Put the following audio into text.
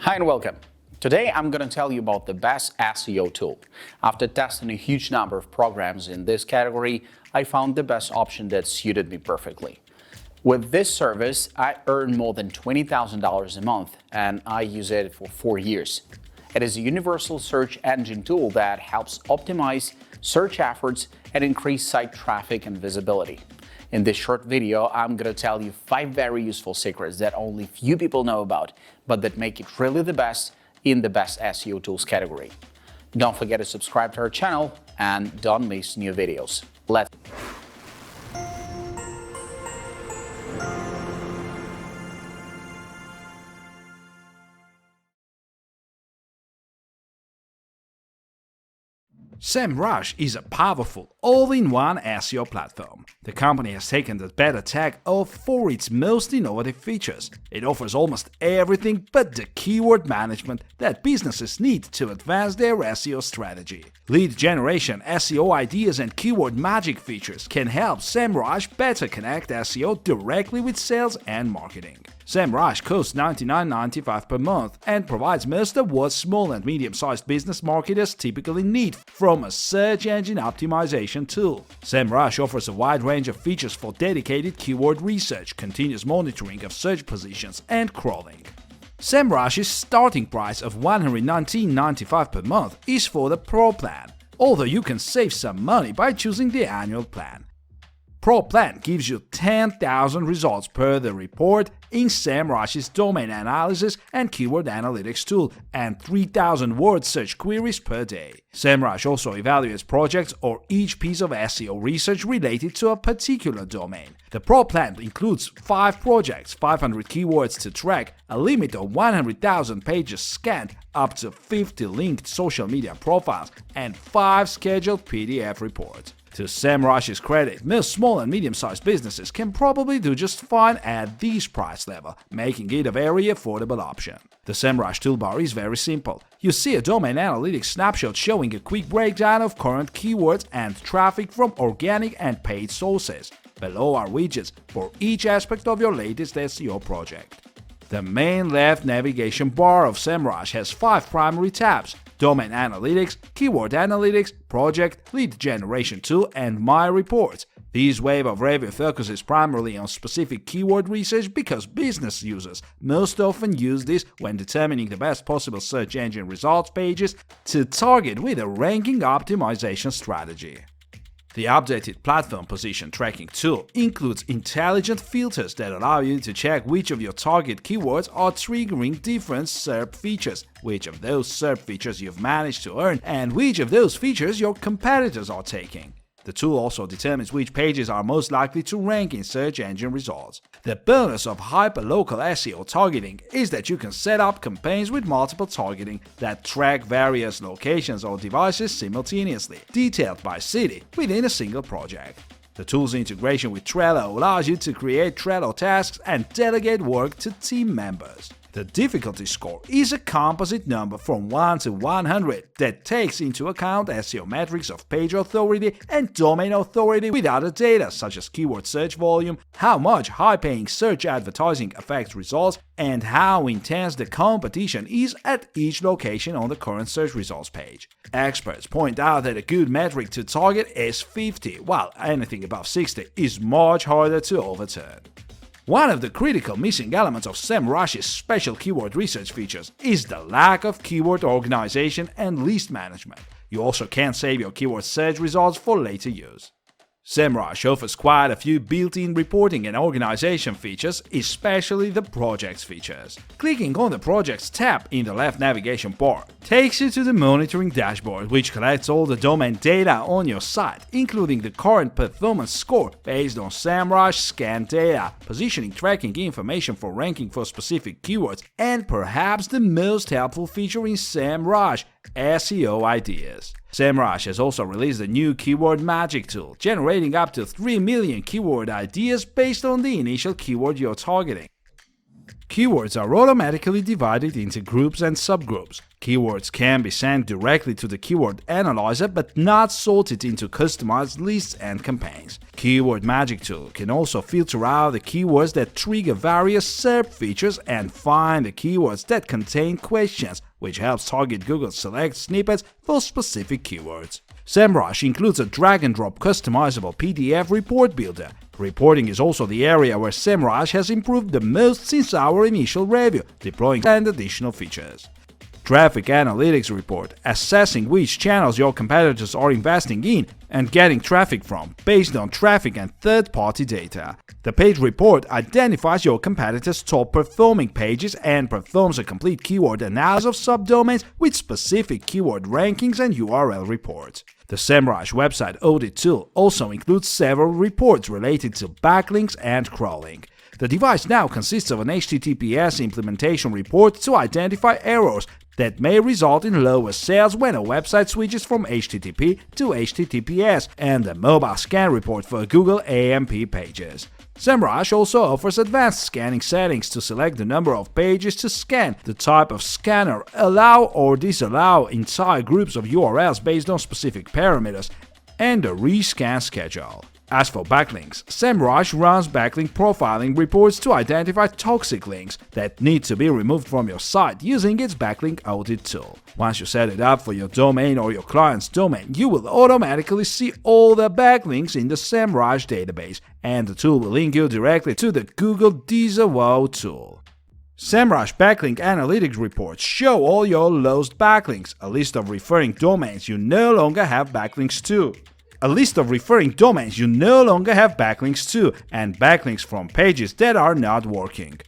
Hi and welcome. Today I'm going to tell you about the best SEO tool. After testing a huge number of programs in this category, I found the best option that suited me perfectly. With this service, I earn more than $20,000 a month and I use it for 4 years. It is a universal search engine tool that helps optimize search efforts and increase site traffic and visibility. In this short video, I'm going to tell you 5 very useful secrets that only few people know about, but that make it really the best in the best SEO tools category. Don't forget to subscribe to our channel and don't miss new videos. Let's SEMRush is a powerful, all-in-one SEO platform. The company has taken the beta tag off for its most innovative features. It offers almost everything but the keyword management that businesses need to advance their SEO strategy. Lead generation, SEO ideas and keyword magic features can help SEMRush better connect SEO directly with sales and marketing. SEMRush costs $99.95 per month and provides most of what small and medium-sized business marketers typically need from a search engine optimization tool. SEMRush offers a wide range of features for dedicated keyword research, continuous monitoring of search positions, and crawling. SEMRush's starting price of $119.95 per month is for the Pro plan, although you can save some money by choosing the annual plan. Pro plan gives you 10,000 results per the report in SEMRush's domain analysis and keyword analytics tool and 3,000 word search queries per day. SEMRush also evaluates projects or each piece of SEO research related to a particular domain. The Pro plan includes 5 projects, 500 keywords to track, a limit of 100,000 pages scanned, up to 50 linked social media profiles, and 5 scheduled PDF reports. To SEMRush's credit, most small and medium-sized businesses can probably do just fine at this price level, making it a very affordable option. The SEMRush toolbar is very simple. You see a domain analytics snapshot showing a quick breakdown of current keywords and traffic from organic and paid sources. Below are widgets for each aspect of your latest SEO project. The main left navigation bar of SEMRush has 5 primary tabs: Domain Analytics, Keyword Analytics, Project, Lead Generation Tool, and My Reports. This wave of review focuses primarily on specific keyword research because business users most often use this when determining the best possible search engine results pages to target with a ranking optimization strategy. The updated platform position tracking tool includes intelligent filters that allow you to check which of your target keywords are triggering different SERP features, which of those SERP features you've managed to earn, and which of those features your competitors are taking. The tool also determines which pages are most likely to rank in search engine results. The bonus of hyperlocal SEO targeting is that you can set up campaigns with multiple targeting that track various locations or devices simultaneously, detailed by city, within a single project. The tool's integration with Trello allows you to create Trello tasks and delegate work to team members. The difficulty score is a composite number from 1 to 100 that takes into account SEO metrics of page authority and domain authority with other data such as keyword search volume, how much high-paying search advertising affects results, and how intense the competition is at each location on the current search results page. Experts point out that a good metric to target is 50, while anything above 60 is much harder to overturn. One of the critical missing elements of SEMRush's special keyword research features is the lack of keyword organization and list management. You also can't save your keyword search results for later use. SEMRush offers quite a few built-in reporting and organization features, especially the Projects features. Clicking on the Projects tab in the left navigation bar takes you to the monitoring dashboard, which collects all the domain data on your site, including the current performance score based on SEMRush scanned data, positioning tracking information for ranking for specific keywords, and perhaps the most helpful feature in SEMRush, SEO ideas. SEMRush has also released a new keyword magic tool, generating up to 3 million keyword ideas based on the initial keyword you're targeting. Keywords are automatically divided into groups and subgroups. Keywords can be sent directly to the keyword analyzer but not sorted into customized lists and campaigns. Keyword Magic Tool can also filter out the keywords that trigger various SERP features and find the keywords that contain questions, which helps target Google Select snippets for specific keywords. SEMRush includes a drag-and-drop customizable PDF report builder. Reporting is also the area where SEMRush has improved the most since our initial review, deploying and additional features. Traffic Analytics Report, assessing which channels your competitors are investing in and getting traffic from based on traffic and third-party data. The page report identifies your competitors' top-performing pages and performs a complete keyword analysis of subdomains with specific keyword rankings and URL reports. The SEMRush website audit tool also includes several reports related to backlinks and crawling. The device now consists of an HTTPS implementation report to identify errors that may result in lower sales when a website switches from HTTP to HTTPS, and a mobile scan report for Google AMP pages. SEMRush also offers advanced scanning settings to select the number of pages to scan, the type of scanner, allow or disallow entire groups of URLs based on specific parameters, and a rescan schedule. As for backlinks, SEMRush runs backlink profiling reports to identify toxic links that need to be removed from your site using its backlink audit tool. Once you set it up for your domain or your client's domain, you will automatically see all the backlinks in the SEMRush database, and the tool will link you directly to the Google Disavow tool. SEMRush Backlink Analytics reports show all your lost backlinks, a list of referring domains you no longer have backlinks to, and backlinks from pages that are not working.